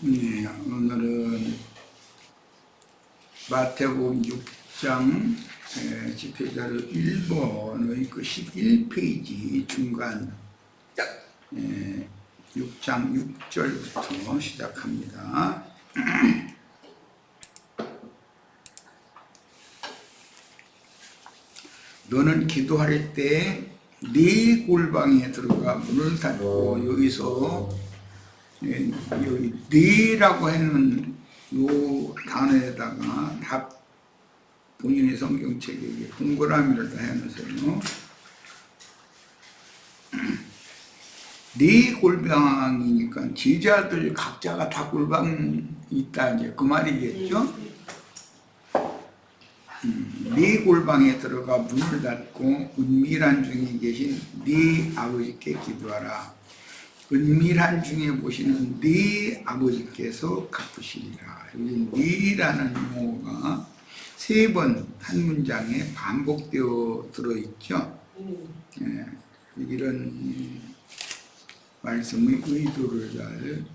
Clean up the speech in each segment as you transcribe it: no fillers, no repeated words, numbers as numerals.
네, 오늘은 마태복음 6장 집회자료 1번의 그 11페이지 중간 6장 6절부터 시작합니다. 너는 기도할 때 네 골방에 들어가 문을 닫고 여기서 여기 네라고 하는 요 단어에다가 다 본인의 성경책에 동그라미를 다 해놓으세요. 네 골방이니까 제자들 각자가 다 골방이 있다 이제 그 말이겠죠. 네 골방에 들어가 문을 닫고 은밀한 중에 계신 네 아버지께 기도하라. 은밀한 중에 보시는 네 아버지께서 갚으시리라. 여기 네라는 용어가 3번 한 문장에 반복되어 들어있죠. 이런 말씀의 의도를 잘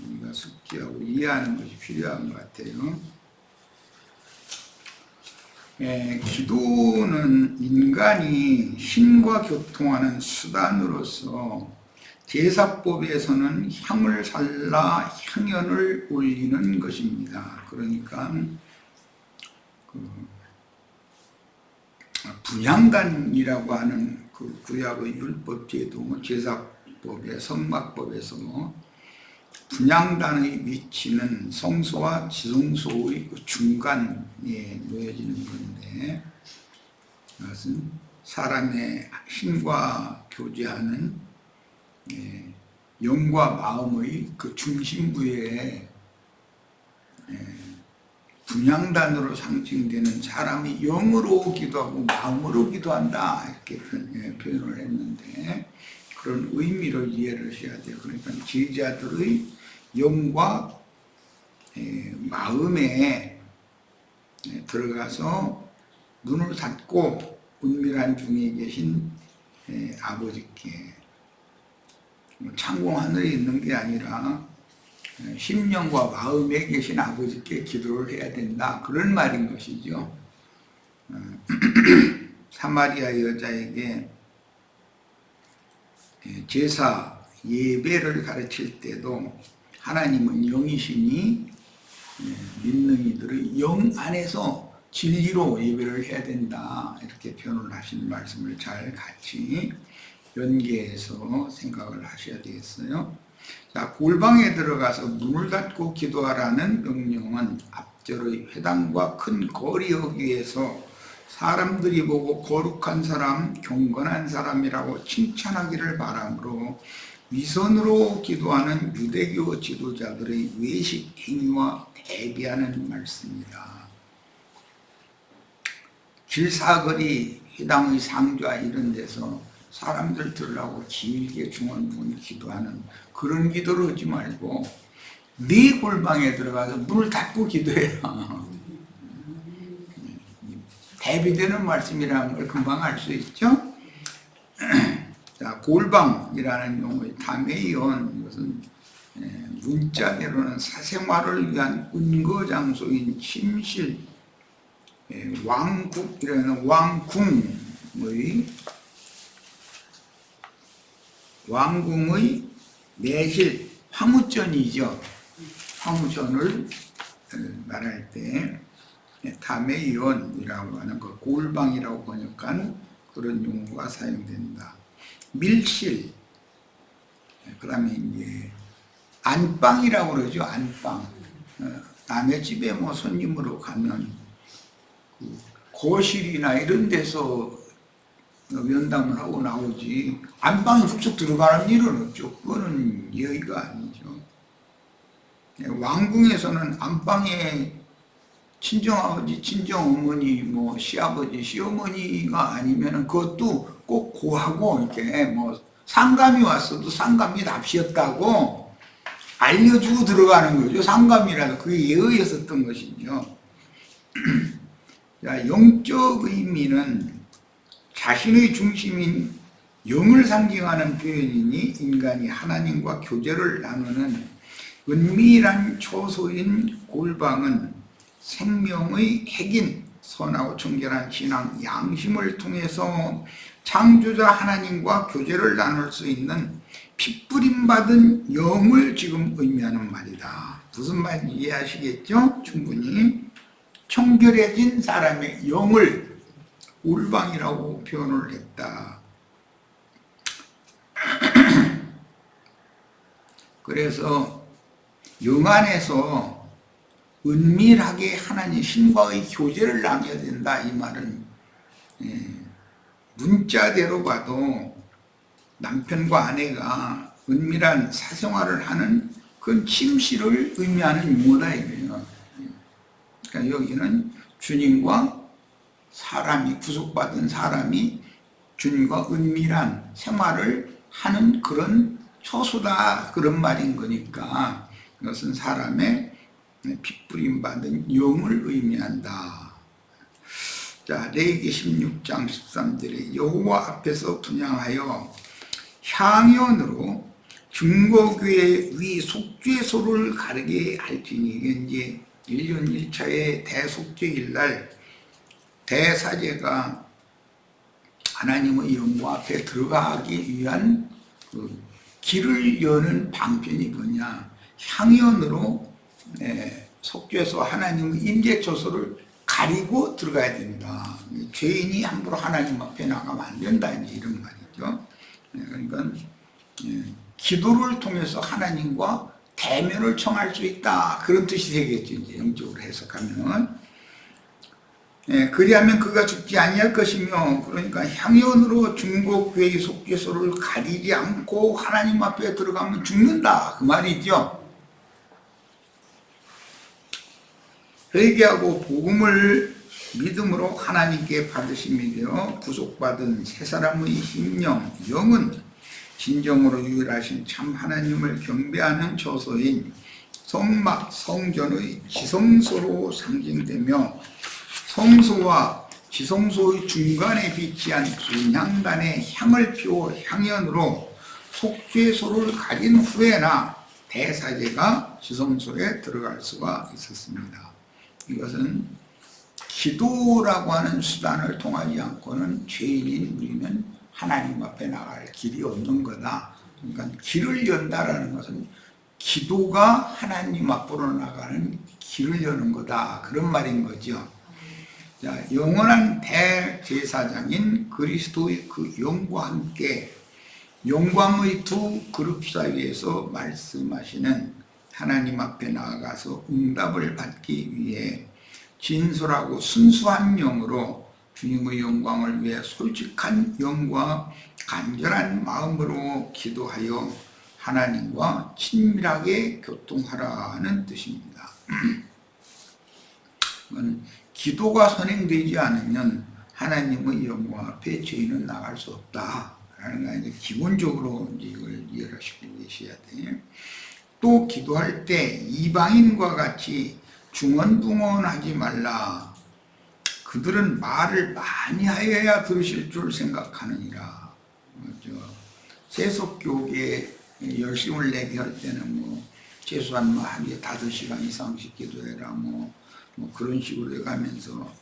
우리가 숙지하고 이해하는 것이 필요한 것 같아요. 기도는 인간이 신과 교통하는 수단으로서 제사법에서는 향을 살라 향연을 올리는 것입니다. 그러니까 분향단이라고 하는 그 구약의 율법제도 제사법의 성막법에서 분향단의 위치는 성소와 지성소의 그 중간에 놓여지는 건데, 그것은 사람의 힘과 교제하는 영과 마음의 그 중심부에 분향단으로 상징되는 사람이 영으로 기도하고 마음으로 기도한다 이렇게 표현을 했는데, 그런 의미를 이해를 하셔야 돼요. 그러니까 제자들의 영과 마음에 들어가서 눈을 닫고 은밀한 중에 계신 아버지께, 창공 하늘에 있는 게 아니라 심령과 마음에 계신 아버지께 기도를 해야 된다, 그런 말인 것이죠. 사마리아 여자에게 제사 예배를 가르칠 때도 하나님은 영이시니 믿는 이들의 영 안에서 진리로 예배를 해야 된다, 이렇게 표현을 하신 말씀을 잘 같이 연계해서 생각을 하셔야 되겠어요. 자, 골방에 들어가서 문을 닫고 기도하라는 명령은 앞절의 회당과 큰 거리여기에서 사람들이 보고 거룩한 사람, 경건한 사람이라고 칭찬하기를 바라므로 위선으로 기도하는 유대교 지도자들의 외식 행위와 대비하는 말씀이다. 길사거리, 회당의 상좌 이런 데서 사람들 들으라고 길게 중언부언 기도하는 그런 기도를 하지 말고 네 골방에 들어가서 문을 닫고 기도해라. 대비되는 말씀이라는 걸 금방 알 수 있죠. 자, 골방이라는 용어의 다메이온, 이것은 문자대로는 사생활을 위한 은거장소인 침실, 왕국이라는 왕궁의 내실, 황후전이죠. 황후전을 말할 때 다메이온이라고 하는 그 골방이라고 번역한 그런 용어가 사용된다. 밀실, 그 다음에 이제 안방이라고 그러죠. 안방. 남의 집에 뭐 손님으로 가면 그 거실이나 이런 데서 면담을 하고 나오지 안방에 훅 들어가는 일은 없죠. 그거는 예의가 아니죠. 왕궁에서는 안방에 친정아버지, 친정어머니, 뭐 시아버지, 시어머니가 아니면은 그것도 꼭 고하고 이렇게 뭐 상감이 왔어도 상감이 납시였다고 알려주고 들어가는 거죠. 상감이라도 그게 예의였었던 것이죠. 자, 영적 의미는 자신의 중심인 영을 상징하는 표현이니 인간이 하나님과 교제를 나누는 은밀한 초소인 골방은 생명의 핵인 선하고 청결한 신앙 양심을 통해서 창조자 하나님과 교제를 나눌 수 있는 핏부림받은 영을 지금 의미하는 말이다. 무슨 말인지 이해하시겠죠? 충분히. 청결해진 사람의 영을 골방이라고 표현을 했다. 그래서 영 안에서 은밀하게 하나님 신과의 교제를 나눠야 된다. 이 말은 문자대로 봐도 남편과 아내가 은밀한 사생활을 하는 그런 침실을 의미하는 용어다 이거예요. 그러니까 여기는 주님과 사람이, 구속받은 사람이 주님과 은밀한 생활을 하는 그런 처소다, 그런 말인 거니까 이것은 사람의 핏부림 받은 영을 의미한다. 자, 레위기 16장 13절에 여호와 앞에서 분향하여 향연으로 증거교회 위 속죄소를 가르게 할지니. 이게 이제 1년 1차의 대속죄일 날 대사제가 하나님의 영광 앞에 들어가기 위한 그 길을 여는 방편이 뭐냐, 향연으로 속죄소 하나님의 임재처소를 가리고 들어가야 된다. 죄인이 함부로 하나님 앞에 나가면 안 된다, 이제 이런 말이죠. 그러니까 기도를 통해서 하나님과 대면을 청할 수 있다, 그런 뜻이 되겠죠, 이제 영적으로 해석하면. 그리하면 그가 죽지 아니할 것이며, 그러니까 향연으로 중보교회의 속죄소를 가리지 않고 하나님 앞에 들어가면 죽는다, 그 말이죠. 회개하고 복음을 믿음으로 하나님께 받으심이 되어 구속받은 새 사람의 심령, 영은 진정으로 유일하신 참 하나님을 경배하는 처소인 성막, 성전의 지성소로 상징되며, 성소와 지성소의 중간에 위치한 분향단의 향을 피워 향연으로 속죄소를 가진 후에나 대사제가 지성소에 들어갈 수가 있었습니다. 이것은 기도라고 하는 수단을 통하지 않고는 죄인인 우리는 하나님 앞에 나갈 길이 없는 거다. 그러니까 길을 연다라는 것은 기도가 하나님 앞으로 나가는 길을 여는 거다, 그런 말인 거죠. 자, 영원한 대제사장인 그리스도의 그 영과 함께 영광의 두 그룹 사이에서 말씀하시는 하나님 앞에 나아가서 응답을 받기 위해 진솔하고 순수한 영으로 주님의 영광을 위해 솔직한 영과 간절한 마음으로 기도하여 하나님과 친밀하게 교통하라는 뜻입니다. 기도가 선행되지 않으면 하나님의 영광 앞에 죄인은 나갈 수 없다 라는 게 기본적으로 이제 이걸 이해하시고 계셔야 돼요. 또 기도할 때 이방인과 같이 중언부언하지 말라. 그들은 말을 많이 하여야 들으실 줄 생각하느니라. 세속교계에 열심을 내게 할 때는 최소한 하루에 5시간 이상씩 기도해라 뭐 그런 식으로 해가면서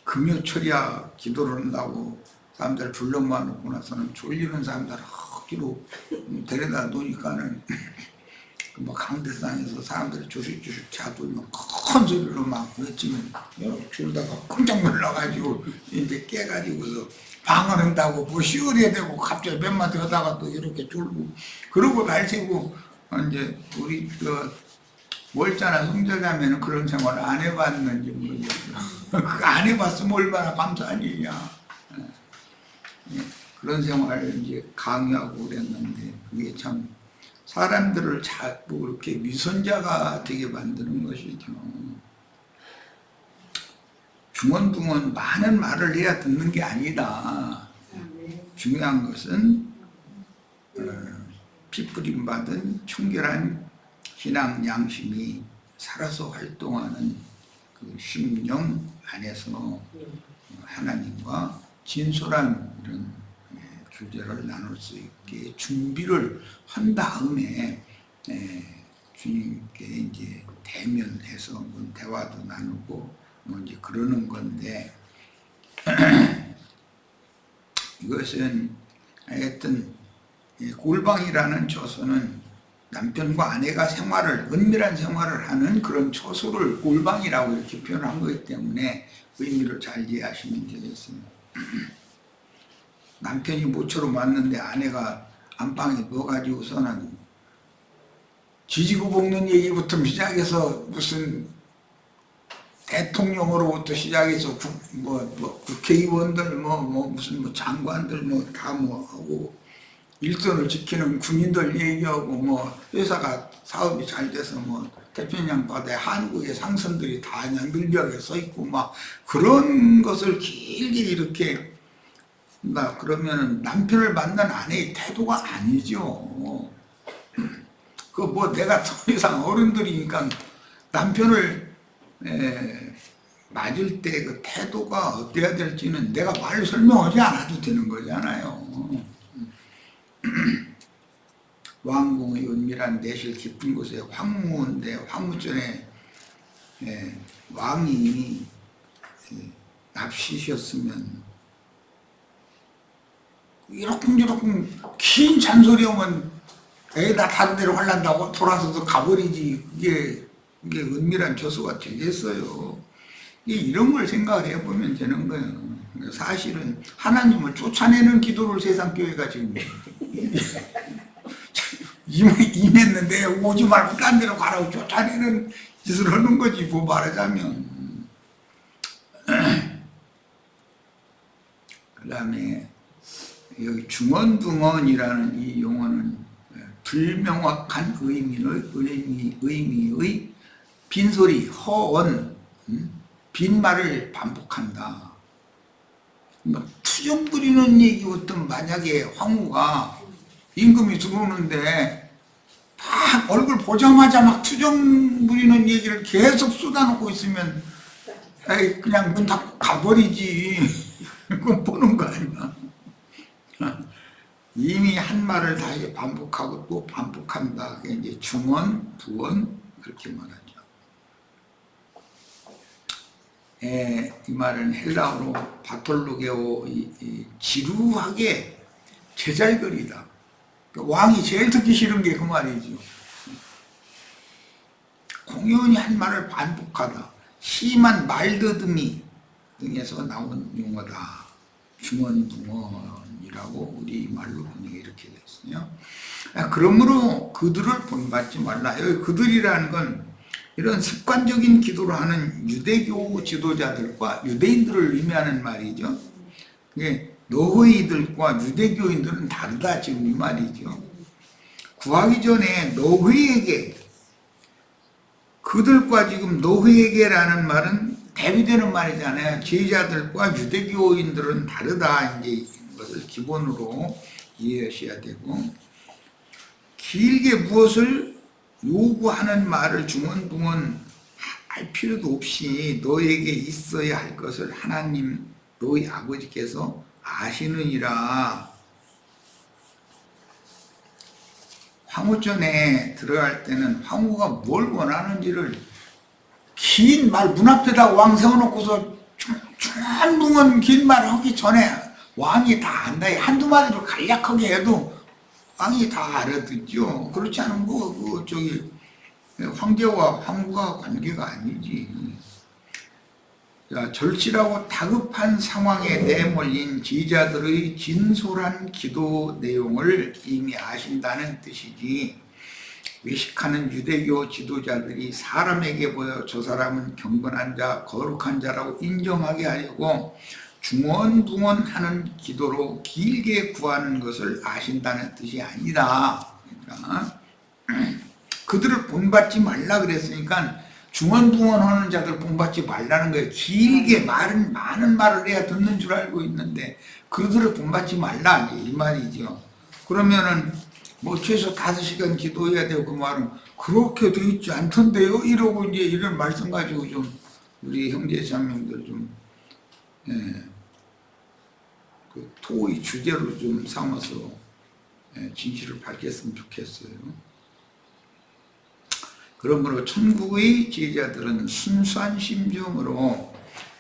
금요철이야 기도를 한다고 사람들 불러 모아놓고 나서는 졸리는 사람들 억지로 데려다 놓으니까는 강대상에서 사람들이 주식주식 차돌면 큰 소리로 막 외치면 졸다가 깜짝 놀라가지고 이제 깨가지고서 방언한다고 뭐 쉬어야 되고 갑자기 몇 마디 하다가 또 이렇게 졸고 그러고 날 새고 이제 우리 월자나 성자자매는 그런 생활을 안 해봤는지 모르겠어요. 그거 안 해봤으면 얼마나 감사한 일이야. 그런 생활을 이제 강요하고 그랬는데 그게 참 사람들을 자꾸 그렇게 위선자가 되게 만드는 것이죠. 중언부언 많은 말을 해야 듣는 게 아니다. 중요한 것은 핏부림 받은 청결한 신앙 양심이 살아서 활동하는 그 심령 안에서 하나님과 진솔한 이런 교제를 나눌 수 있게 준비를 한 다음에 주님께 이제 대면해서 뭐 대화도 나누고 뭐 이제 그러는 건데 이것은 하여튼 골방이라는 처소는 남편과 아내가 은밀한 생활을 하는 그런 처소를 골방이라고 이렇게 표현한 거기 때문에 의미를 잘 이해하시면 되겠습니다. 남편이 모처럼 왔는데 아내가 안방에 넣어가지고서는 지지고 볶는 얘기부터 시작해서 무슨 대통령으로부터 시작해서 국회의원들 무슨 장관들 다 하고 일선을 지키는 군인들 얘기하고 회사가 사업이 잘 돼서 태평양 바다에 한국의 상선들이 다 그냥 늘벽에 서 있고 그런 것을 길게 이렇게 그러면은 남편을 만난 아내의 태도가 아니죠. 내가 더 이상 어른들이니까 남편을 맞을 때 그 태도가 어때야 될지는 내가 말로 설명하지 않아도 되는 거잖아요. 왕궁의 은밀한 내실 깊은 곳에 황무인데 황무전에 왕이 납시셨으면 이러쿵저러쿵 긴 잔소리하면 나 다른 데로 갈란다고 돌아서서 가버리지. 이게 은밀한 처소가 되겠어요. 이런 걸 생각을 해보면 되는 거예요. 사실은 하나님을 쫓아내는 기도를 세상교회가 지금 임했는데 오지 말고 딴 데로 가라고 쫓아내는 짓을 하는 거지 말하자면. 그 다음에 여기 중언붕언이라는 이 용어는 불명확한 의미의 빈소리, 허언, 빈말을 반복한다. 투정 부리는 얘기부터 만약에 황후가 임금이 들어오는데 막 얼굴 보자마자 막 투정 부리는 얘기를 계속 쏟아놓고 있으면 그냥 문 닫고 가버리지. 그건 보는 거 아니야. 이미 한 말을 다시 반복하고 또 반복한다. 그게 이제 중언, 부언 그렇게 말하죠. 이 말은 헬라어로 바톨로게오 지루하게 제잘거리다. 왕이 제일 듣기 싫은 게 그 말이죠. 공연히 한 말을 반복하다. 심한 말더듬이 등에서 나온 용어다. 중언붕언이라고 우리 말로 번역이 이렇게 됐어요. 그러므로 그들을 본받지 말라. 여기 그들이라는 건 이런 습관적인 기도를 하는 유대교 지도자들과 유대인들을 의미하는 말이죠. 너희들과 유대교인들은 다르다 지금 이 말이죠. 구하기 전에 너희에게, 그들과 지금 너희에게라는 말은 대비되는 말이잖아요. 제자들과 유대교인들은 다르다. 이제 이것을 기본으로 이해하셔야 되고, 길게 무엇을 요구하는 말을 중언붕언 할 필요도 없이 너에게 있어야 할 것을 하나님 너희 아버지께서 아시느니라. 황후전에 들어갈 때는 황후가 뭘 원하는지를 긴 말 문 앞에다 왕 세워놓고서 중언붕언 긴 말을 하기 전에 왕이 다 안다. 한두 마디로 간략하게 해도 왕이 다 알아듣죠. 그렇지 않은 황제와 황후가 관계가 아니지. 절실하고 다급한 상황에 내몰린 제자들의 진솔한 기도 내용을 이미 아신다는 뜻이지, 외식하는 유대교 지도자들이 사람에게 보여 저 사람은 경건한 자, 거룩한 자라고 인정하게 하려고 중언붕언하는 기도로 길게 구하는 것을 아신다는 뜻이 아니다. 그러니까 그들을 본받지 말라 그랬으니까 중언붕언하는 자들 본받지 말라는 거예요. 길게 많은 말을 해야 듣는 줄 알고 있는데 그들을 본받지 말라 이 말이죠. 그러면은 최소 5시간 기도해야 되고, 그 말은 그렇게 돼 있지 않던데요? 이러고 이제 이런 말씀 가지고 좀 우리 형제 자매들 좀 그 토의 주제로 좀 삼아서 진실을 밝혔으면 좋겠어요. 그러므로 천국의 제자들은 순수한 심정으로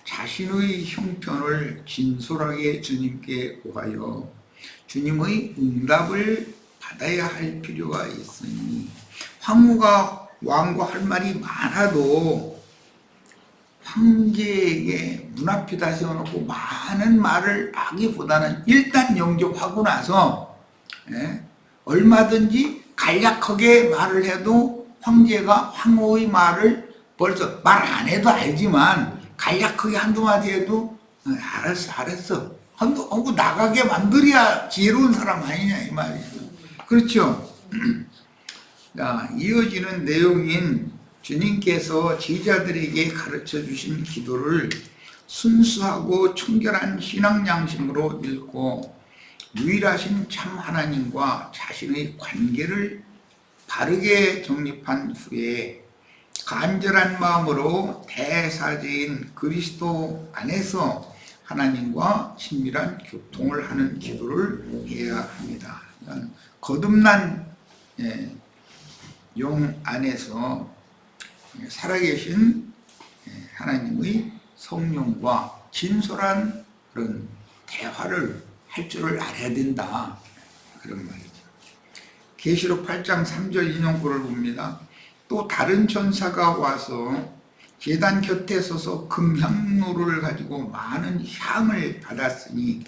자신의 형편을 진솔하게 주님께 구하여 주님의 응답을 받아야 할 필요가 있으니, 황후가 왕과 할 말이 많아도 황제에게 문 앞에다 세워놓고 많은 말을 하기보다는 일단 영접하고 나서 얼마든지 간략하게 말을 해도 황제가 황후의 말을 벌써 말 안 해도 알지만 간략하게 한두 마디 해도 알았어 하고 나가게 만들어야 지혜로운 사람 아니냐 이 말이죠. 그렇죠? 자, 이어지는 내용인 주님께서 제자들에게 가르쳐 주신 기도를 순수하고 청결한 신앙 양심으로 읽고 유일하신 참 하나님과 자신의 관계를 바르게 정립한 후에 간절한 마음으로 대사제인 그리스도 안에서 하나님과 친밀한 교통을 하는 기도를 해야 합니다. 거듭난 영 안에서 살아계신 하나님의 성령과 진솔한 그런 대화를 할 줄을 알아야 된다, 그런 말이죠. 계시록 8장 3절 인용구를 봅니다. 또 다른 천사가 와서 제단 곁에 서서 금향로를 가지고 많은 향을 받았으니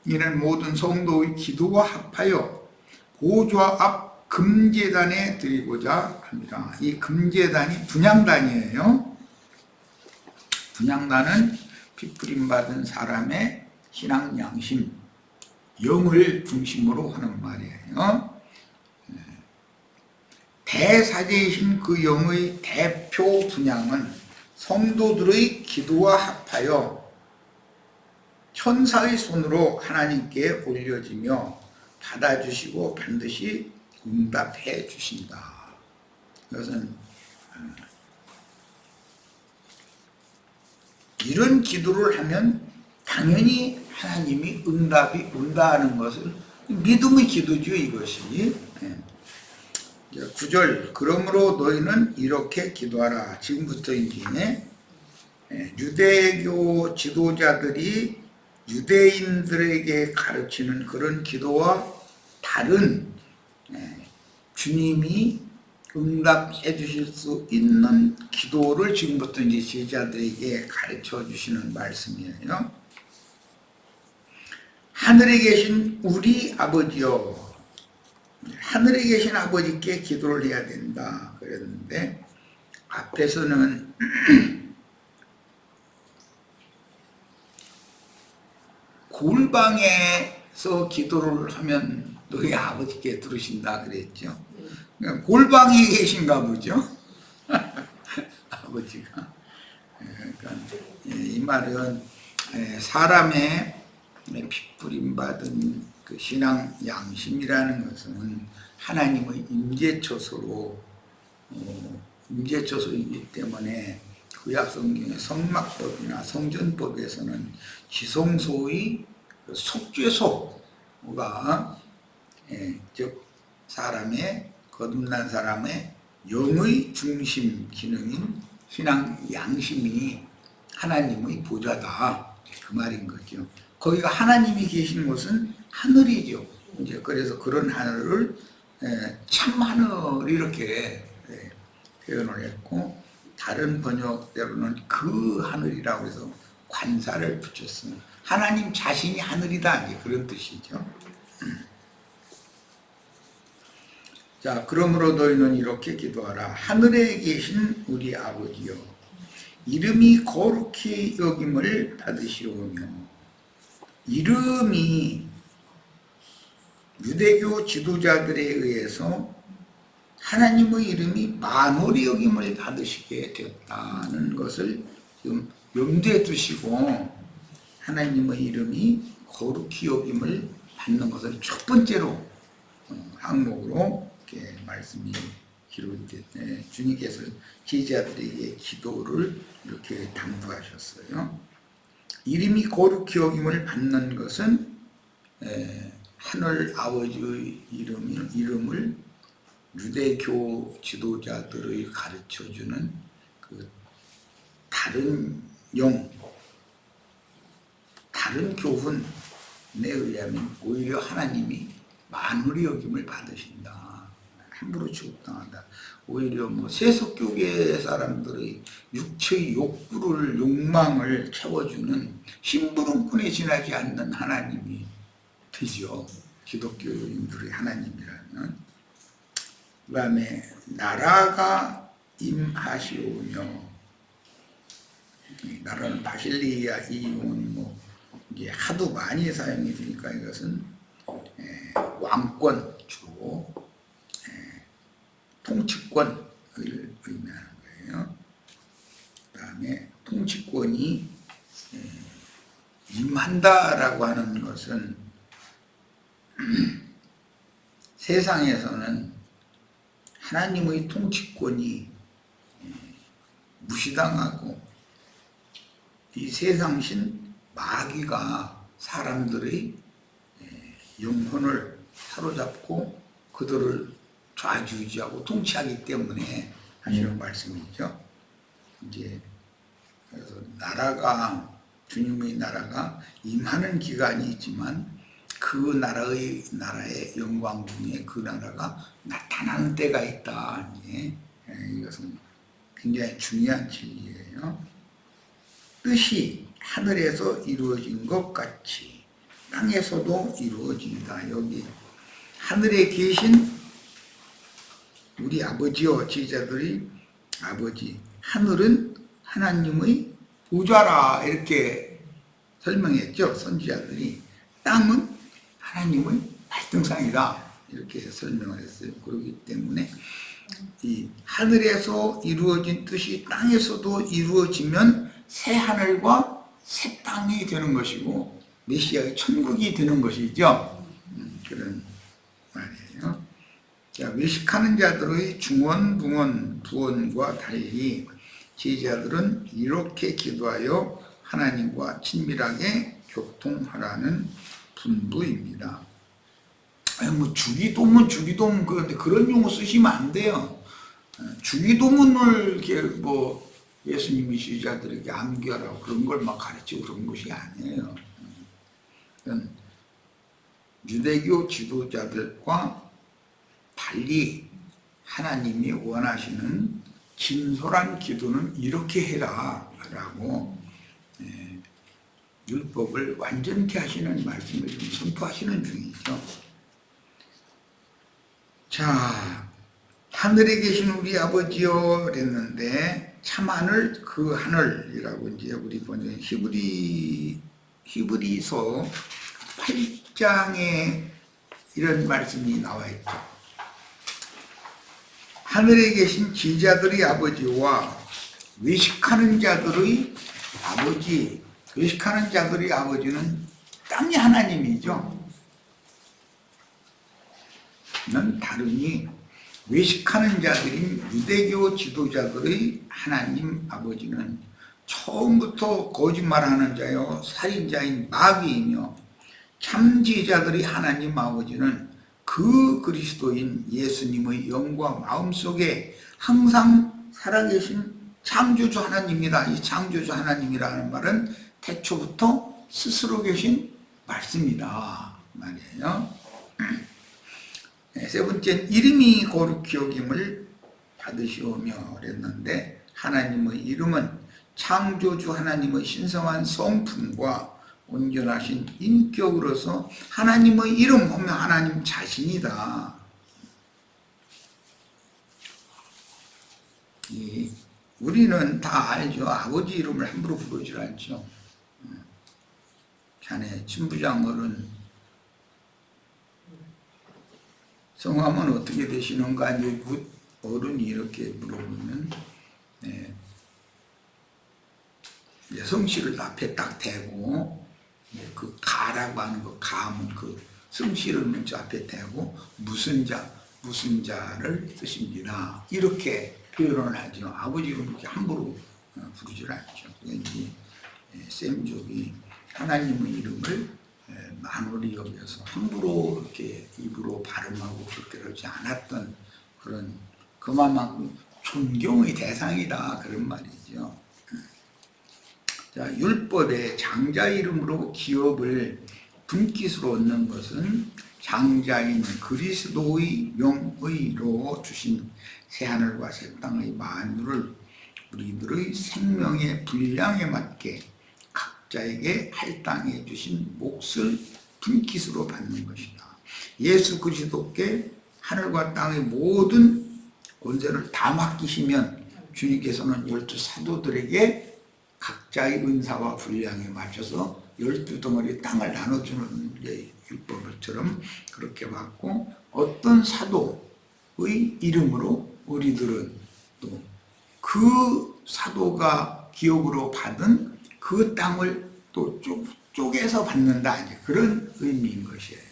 이는 모든 성도의 기도와 합하여 보좌 앞 금제단에 드리고자 합니다. 이 금제단이 분향단이에요. 분향단은 피부림 받은 사람의 신앙 양심, 영을 중심으로 하는 말이에요. 대사제이신 그 영의 대표 분향은 성도들의 기도와 합하여 천사의 손으로 하나님께 올려지며 받아주시고 반드시 응답해 주신다. 이것은 이런 기도를 하면 당연히 하나님이 응답이 온다는 것을 믿음의 기도죠, 이것이. 9절, 그러므로 너희는 이렇게 기도하라. 지금부터 이제 유대교 지도자들이 유대인들에게 가르치는 그런 기도와 다른 주님이 응답해 주실 수 있는 기도를 지금부터 이제 제자들에게 가르쳐 주시는 말씀이에요. 하늘에 계신 우리 아버지여, 하늘에 계신 아버지께 기도를 해야 된다 그랬는데, 앞에서는 골방에서 기도를 하면 너희 아버지께 들으신다 그랬죠. 그러니까 골방에 계신가 보죠. 아버지가. 그러니까 이 말은 사람의 핏부림 받은 그 신앙 양심이라는 것은 하나님의 임재처소로 임재처소이기 때문에 구약 성경의 성막법이나 성전법에서는 지성소의 속죄소가 즉 사람의 거듭난 사람의 영의 중심 기능인 신앙 양심이 하나님의 보좌다, 그 말인 거죠. 거기가 하나님이 계신 곳은 하늘이죠. 이제 그래서 그런 하늘을 참 하늘 이렇게 표현을 했고, 다른 번역대로는 그 하늘이라고 해서 관사를 붙였습니다. 하나님 자신이 하늘이다, 이제 그런 뜻이죠. 자, 그러므로 너희는 이렇게 기도하라. 하늘에 계신 우리 아버지여, 이름이 거룩히 여김을 받으시오며. 이름이 유대교 지도자들에 의해서 하나님의 이름이 만홀히 여김을 받으시게 되었다는 것을 지금 염두에 두시고, 하나님의 이름이 거룩히 여김을 받는 것을 첫 번째로 항목으로 이렇게 말씀이 기록이 됐네. 주님께서 제자들에게 기도를 이렇게 당부하셨어요. 이름이 거룩히 여김을 받는 것은 하늘 아버지의 이름을 유대교 지도자들의 가르쳐주는 그 다른 다른 교훈에 의하면 오히려 하나님이 만홀히 여김을 받으신다. 함부로 취급당한다. 오히려 뭐 세속교계 사람들의 육체의 욕망을 채워주는 심부름꾼에 지나지 않는 하나님이 되죠. 기독교인들의 하나님이라는. 그 다음에 나라가 임하시오며, 나라는 바실리아 이 용어는 뭐 이게 하도 많이 사용이 되니까 이것은 왕권 주로 통치권을 의미하는 거예요. 그 다음에 통치권이 임한다라고 하는 것은 세상에서는 하나님의 통치권이 무시당하고 이 세상신 마귀가 사람들의 영혼을 사로잡고 그들을 좌지우지하고 통치하기 때문에 하시는 말씀이죠. 이제 그래서 주님의 나라가 임하는 기간이 있지만 그 나라의 영광 중에 그 나라가 나타나는 때가 있다. 이것은 굉장히 중요한 진리예요. 뜻이 하늘에서 이루어진 것 같이 땅에서도 이루어진다. 여기 하늘에 계신 우리 아버지요, 제자들이 아버지, 하늘은 하나님의 보좌라 이렇게 설명했죠. 선지자들이. 땅은 하나님의 발등상이다 이렇게 설명을 했어요. 그렇기 때문에 이 하늘에서 이루어진 뜻이 땅에서도 이루어지면 새 하늘과 새 땅이 되는 것이고 메시아의 천국이 되는 것이죠. 그런 말이에요. 자, 외식하는 자들의 중언, 붕언, 부언과 달리 제자들은 이렇게 기도하여 하나님과 친밀하게 교통하라는 분부입니다. 뭐 주기도문 그런데 그런 용어 쓰시면 안 돼요. 주기도문을 이렇게 뭐 예수님이 제자들에게 암기하라고 그런 걸 막 가르치고 그런 것이 아니에요. 유대교 지도자들과 달리 하나님이 원하시는 진솔한 기도는 이렇게 해라 라고 율법을 완전케 하시는 말씀을 좀 선포하시는 중이죠. 자, 하늘에 계신 우리 아버지여 그랬는데 참 하늘 그 하늘이라고 이제 우리 번역 히브리서 8장에 이런 말씀이 나와 있죠. 하늘에 계신 제자들의 아버지와 외식하는 자들의 아버지, 외식하는 자들의 아버지는 땅의 하나님이죠. 는 다르니 외식하는 자들인 유대교 지도자들의 하나님 아버지는 처음부터 거짓말하는 자요 살인자인 마귀이며 참 제자들의 하나님 아버지는 그 그리스도인 예수님의 영과 마음속에 항상 살아계신 창조주 하나님이다. 이 창조주 하나님이라는 말은 태초부터 스스로 계신 말씀이다 말이에요. 세 번째는 이름이 거룩히 여김을 받으시오며 그랬는데 하나님의 이름은 창조주 하나님의 신성한 성품과 온전하신 인격으로서 하나님의 이름 하면 하나님 자신이다. 우리는 다 알죠. 아버지 이름을 함부로 부르질 않죠. 자네 친부장 어른 성함은 어떻게 되시는가? 어른이 이렇게 물어보면 성씨를 앞에 딱 대고 그 가라고 하는 거 가면 그 성씨를 먼저 앞에 대고 무슨 자를 뜻입니다. 이렇게 표현을 하죠. 아버지 이름 그렇게 함부로 부르질 않죠. 왠지 셈족이 하나님의 이름을 만홀히 여겨서 함부로 이렇게 입으로 발음하고 그렇게 그러지 않았던 그런 그만큼 존경의 대상이다 그런 말이죠. 자, 율법의 장자 이름으로 기업을 분깃으로 얻는 것은 장자인 그리스도의 명의로 주신 새하늘과 새 땅의 만유를 우리들의 생명의 분량에 맞게 각자에게 할당해 주신 몫을 분깃으로 받는 것이다. 예수 그리스도께 하늘과 땅의 모든 권세를 다 맡기시면 주님께서는 12사도들에게 각자의 은사와 분량에 맞춰서 12덩어리 땅을 나눠주는 율법처럼 그렇게 받고, 어떤 사도의 이름으로 우리들은 또 그 사도가 기업으로 받은 그 땅을 또 쪼개서 받는다, 그런 의미인 것이에요.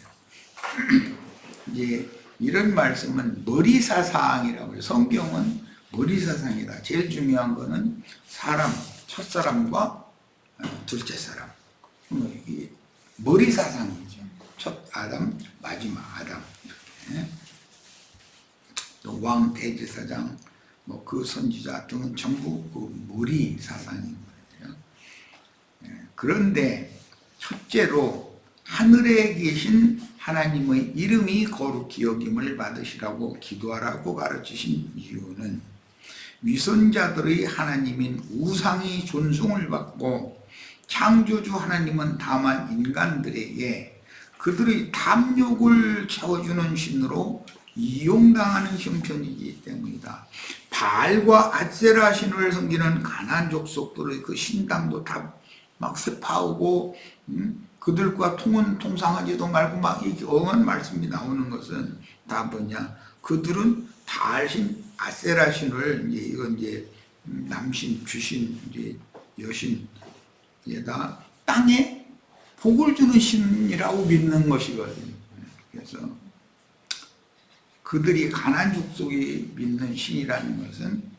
이제 이런 말씀은 머리사상이라고 해요. 성경은 머리사상이다. 제일 중요한 거는 사람, 첫사람과 둘째 사람. 머리사상이죠. 첫 아담, 마지막 아담. 이렇게. 또 왕, 대제사장, 그 선지자 등은 전부 그 머리사상인 거예요. 그런데 첫째로 하늘에 계신 하나님의 이름이 거룩히 여김을 받으시라고 기도하라고 가르치신 이유는 위선자들의 하나님인 우상이 존숭을 받고 창조주 하나님은 다만 인간들에게 그들의 탐욕을 채워주는 신으로 이용당하는 형편이기 때문이다. 바알과 아세라 신을 섬기는 가나안 족속들의 그 신당도 다 막 쇠파하고 그들과 통상하지도 말고 막 이렇게 엄한 말씀이 나오는 것은 다 뭐냐? 그들은 바알신, 아세라신을 이건 남신, 주신, 여신에다 땅에 복을 주는 신이라고 믿는 것이거든요. 그래서 그들이 가나안 족속이 믿는 신이라는 것은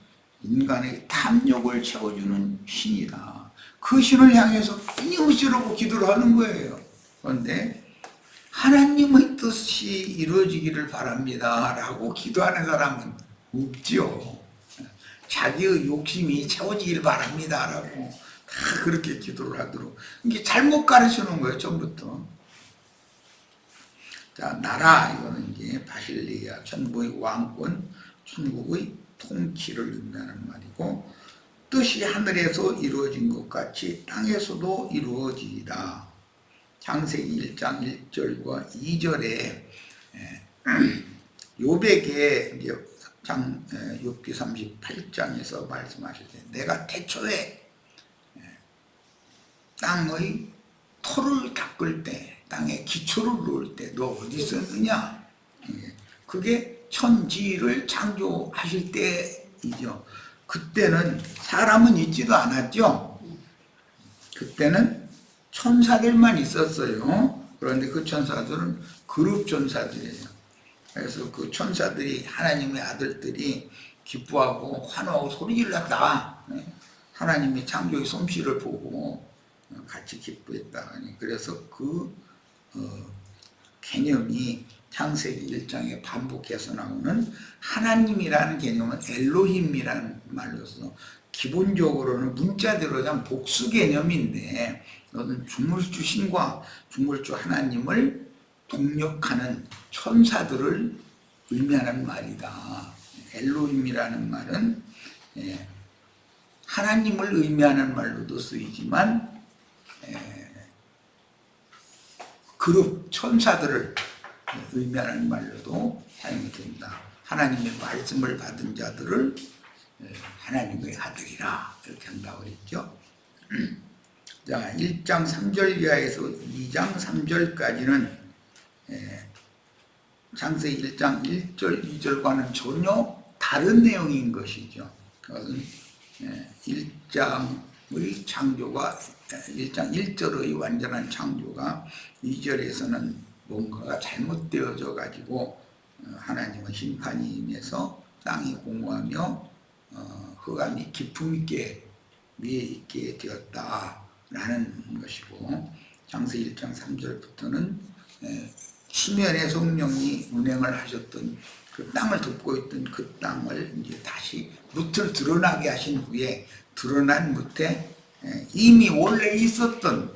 인간의 탐욕을 채워주는 신이다. 그 신을 향해서 끊임없이 기도를 하는 거예요. 그런데 하나님의 뜻이 이루어지기를 바랍니다 라고 기도하는 사람은 없지요. 자기의 욕심이 채워지길 바랍니다 라고 다 그렇게 기도를 하도록, 이게 잘못 가르치는 거예요, 처음부터. 자, 나라, 이거는 이제 바실레아, 천부의 왕권, 천국의 통치를 의미하는 말이고, 뜻이 하늘에서 이루어진 것 같이 땅에서도 이루어지리라. 창세기 1장 1절과 2절에 욥에게 욥기 38장에서 말씀하실 때, 내가 태초에 땅의 터를 닦을 때, 땅에 기초를 놓을 때 너 어디 있었느냐? 그게 천지를 창조하실 때이죠. 그때는 사람은 있지도 않았죠. 그때는 천사들만 있었어요. 그런데 그 천사들은 그룹 천사들이에요. 그래서 그 천사들이, 하나님의 아들들이 기뻐하고 환호하고 소리질렀다. 하나님의 창조의 솜씨를 보고 같이 기뻐했다. 그래서 그 개념이 창세기 1장에 반복해서 나오는 하나님이라는 개념은 엘로힘이라는 말로서 기본적으로는 문자대로 그냥 복수 개념인데, 너는 중물주 신과 중물주 하나님을 동력하는 천사들을 의미하는 말이다. 엘로힘이라는 말은 하나님을 의미하는 말로도 쓰이지만 그룹 천사들을 의미하는 말로도 사용이 됩니다. 하나님의 말씀을 받은 자들을 하나님의 아들이라 이렇게 한다고 그랬죠. 자, 1장 3절 이하에서 2장 3절까지는 창세기 1장 1절 2절과는 전혀 다른 내용인 것이죠. 그것은 1장의 창조가, 1장 1절의 완전한 창조가 2절에서는 뭔가가 잘못되어져 가지고 하나님의 심판이 임해서 땅이 공허하며 흑암이 깊음 있게 위에 있게 되었다라는 것이고, 창세기 1장 3절부터는 수면의 성령이 운행을 하셨던 그 땅을 덮고 있던 그 땅을 이제 다시 무트를 드러나게 하신 후에 드러난 무트에 이미 원래 있었던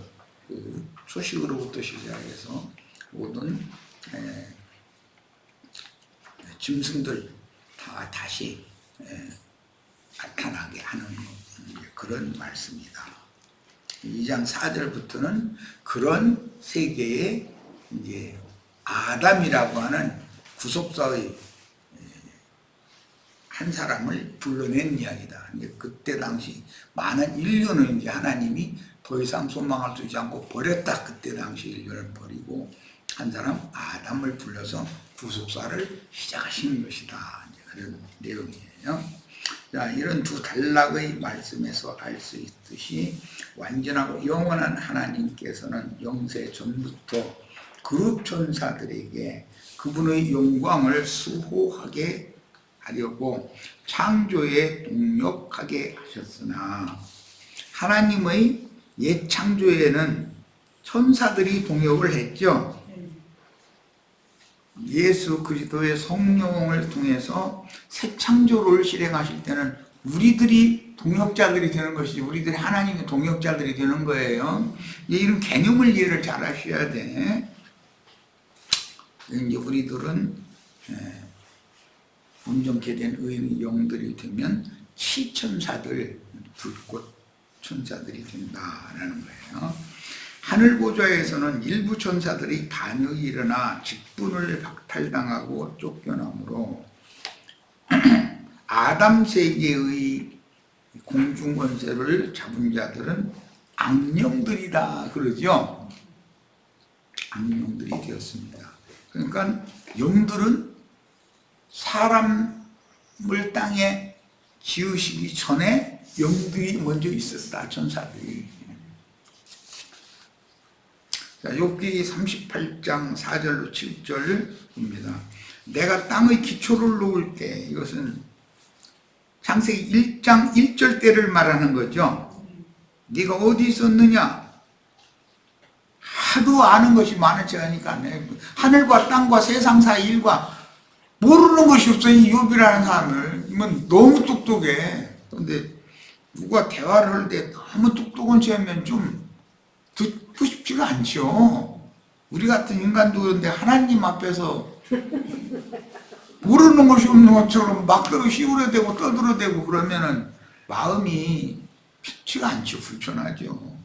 그 초식으로부터 시작해서 모든 짐승들 다 다시 나타나게 하는 그런 말씀이다. 2장 4절부터는 그런 세계에 이제 아담이라고 하는 구속사의 한 사람을 불러낸 이야기다. 이제 그때 당시 많은 인류는 이제 하나님이 더 이상 소망을 두지 않고 버렸다. 그때 당시 인류를 버리고 한 사람 아담을 불러서 구속사를 시작하시는 것이다. 이제 그런 내용이에요. 자, 이런 두 단락의 말씀에서 알 수 있듯이 완전하고 영원한 하나님께서는 영세 전부터 그룹 천사들에게 그분의 영광을 수호하게 하려고 창조에 동력하게 하셨으나 하나님의 옛 창조에는 천사들이 동역을 했죠. 예수 그리스도의 성령을 통해서 새 창조를 실행하실 때는 우리들이 동역자들이 되는 것이지 우리들이 하나님의 동역자들이 되는 거예요. 이런 개념을 이해를 잘 하셔야 돼. 이제 우리들은 온전케 된 의인의 영들이 되면 시천사들, 불꽃 천사들이 된다라는 거예요. 하늘 보좌에서는 일부 천사들이 반역이 일어나 직분을 박탈당하고 쫓겨나므로 아담 세계의 공중 권세를 잡은 자들은 악령들이다 그러죠. 악령들이 되었습니다. 그러니까 영들은 사람을 땅에 지으시기 전에 영들이 먼저 있었다. 천사들이. 자, 욥기 38장 4절로 7절 봅니다. 내가 땅의 기초를 놓을 때, 이것은 창세기 1장 1절 때를 말하는 거죠. 네가 어디 있었느냐? 하도 아는 것이 많은 체하니까 하늘과 땅과 세상 사이 일과 모르는 것이 없어. 이 욥이라는 사람을. 이건 너무 똑똑해. 그런데 누가 대화를 할 때 너무 똑똑한 체하면 좀 듣고 싶지가 않죠. 우리 같은 인간도 그런데 하나님 앞에서 모르는 것이 없는 것처럼 막 씌우려대고 떠들어대고 그러면은 마음이 편치가 않죠. 불편하죠.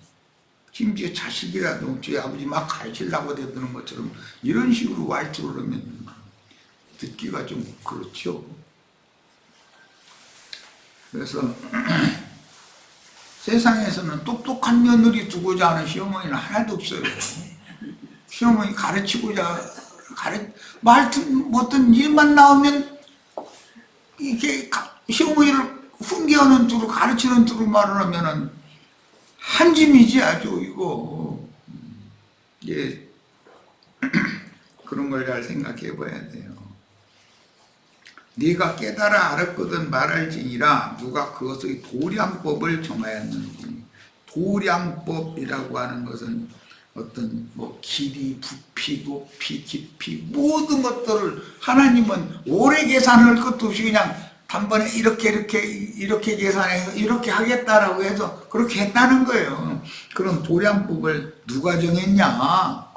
심지어 자식이라도 저희 아버지 막 가르치려고 대드는 것처럼 이런 식으로 말투를 하면 듣기가 좀 그렇죠. 그래서 세상에서는 똑똑한 며느리 두고자 하는 시어머니는 하나도 없어요. 시어머니 가르치고자 말투 어떤 일만 나오면 이렇게 시어머니를 훈계하는 투로 가르치는 투로 말을 하면은 한짐이지 아주 이거. 예. 그런 걸 잘 생각해 봐야 돼요. 네가 깨달아 알았거든 말할지니라 누가 그것의 도량법을 정하였는지. 도량법이라고 하는 것은 어떤 뭐 길이, 부피, 높이, 깊이 모든 것들을 하나님은 오래 계산할 것도 없이 그냥 단번에 이렇게 계산해서 이렇게 하겠다라고 해서 그렇게 했다는 거예요. 그럼 도량법을 누가 정했냐?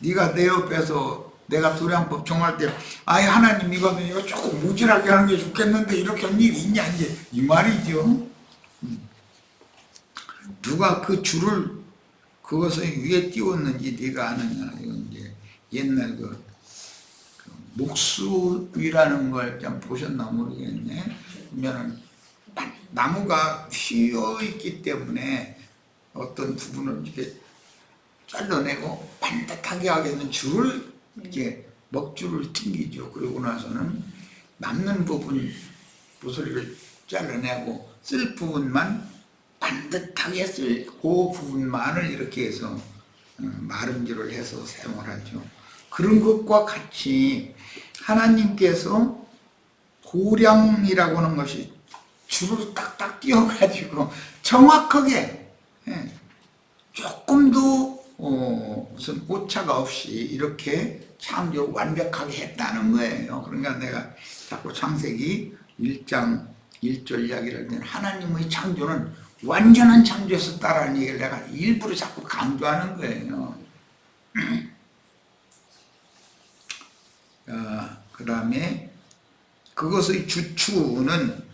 네가 내 옆에서 내가 도량법 정할 때 아이 하나님 이거 조금 무질하게 하는 게 좋겠는데 이렇게 할 일이 있냐 이제 이 말이죠. 누가 그 줄을 그것을 위에 띄웠는지 네가 아느냐. 이건 이제 옛날 그 목수이라는 걸 좀 보셨나 모르겠네. 그러면은 나무가 휘어 있기 때문에 어떤 부분을 이렇게 잘라내고 반듯하게 하게 되는 줄을 이렇게 먹줄을 튕기죠. 그러고 나서는 남는 부분 모서리를 잘라내고 쓸 부분만 반듯하게 쓸 그 부분만을 이렇게 해서 마름질을 해서 사용을 하죠. 그런 것과 같이 하나님께서 도량이라고 하는 것이 줄을 딱딱 띄워가지고 정확하게 조금도 무슨 오차가 없이 이렇게 창조를 완벽하게 했다는 거예요. 그러니까 내가 자꾸 창세기 1장 1절 이야기를 할 때는 하나님의 창조는 완전한 창조였었다라는 얘기를 내가 일부러 자꾸 강조하는 거예요. 그 다음에 그것의 주추는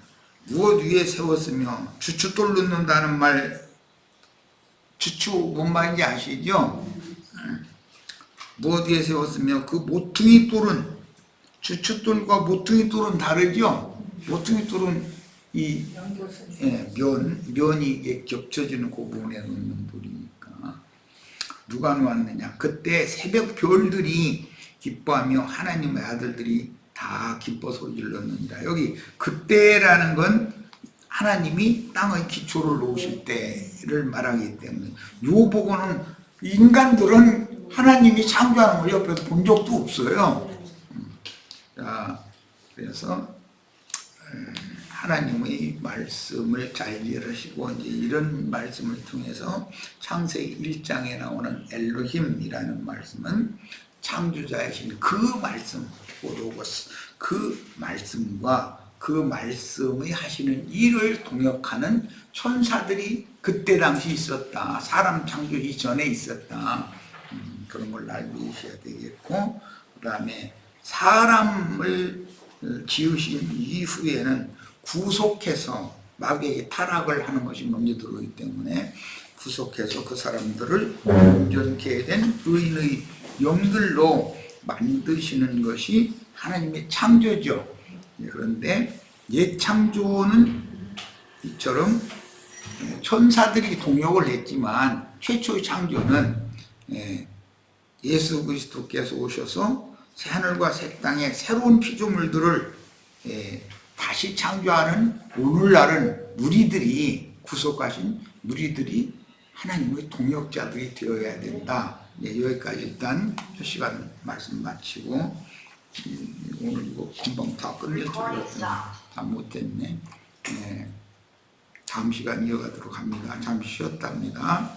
무엇 위에 세웠으며, 주추돌 넣는다는 말, 주추 뭔 말인지 아시죠? 무엇 위에 세웠으며 그 모퉁이 돌은, 주추돌과 모퉁이 돌은 다르죠? 모퉁이 돌은 이 면이 이게 겹쳐지는 그 부분에 놓는 돌이니까. 누가 놓았느냐? 그때 새벽 별들이 기뻐하며 하나님의 아들들이 다 기뻐 소리질렀느니라. 여기 그때라는 건 하나님이 땅의 기초를 놓으실 때를 말하기 때문에, 요 보고는 인간들은 하나님이 창조하는 걸 옆에서 본 적도 없어요. 자, 그래서 하나님의 말씀을 잘 이해하시고, 이제 이런 말씀을 통해서 창세기 1장에 나오는 엘로힘이라는 말씀은 창조자이신 그 말씀, 로고스, 그 말씀과 그 말씀의 하시는 일을 동역하는 천사들이 그때 당시 있었다. 사람 창조 이전에 있었다. 그런 걸 알고 계셔야 되겠고, 그 다음에 사람을 지으신 이후에는 구속해서 마귀에게 타락을 하는 것이 먼저 들어오기 때문에 구속해서 그 사람들을 온전케 된 의인의 영들로 만드시는 것이 하나님의 창조죠. 그런데 옛 창조는 이처럼 천사들이 동역을 했지만, 최초의 창조는 예수 그리스도께서 오셔서 새하늘과 새 땅에 새로운 피조물들을 다시 창조하는 오늘날은 무리들이, 구속하신 무리들이 하나님의 동역자들이 되어야 된다. 여기까지 일단 첫 시간 말씀 마치고, 오늘 이거 금방 다 끝낼 줄 알았더니 다 못했네. 다음 시간 이어가도록 합니다. 잠시 쉬었답니다.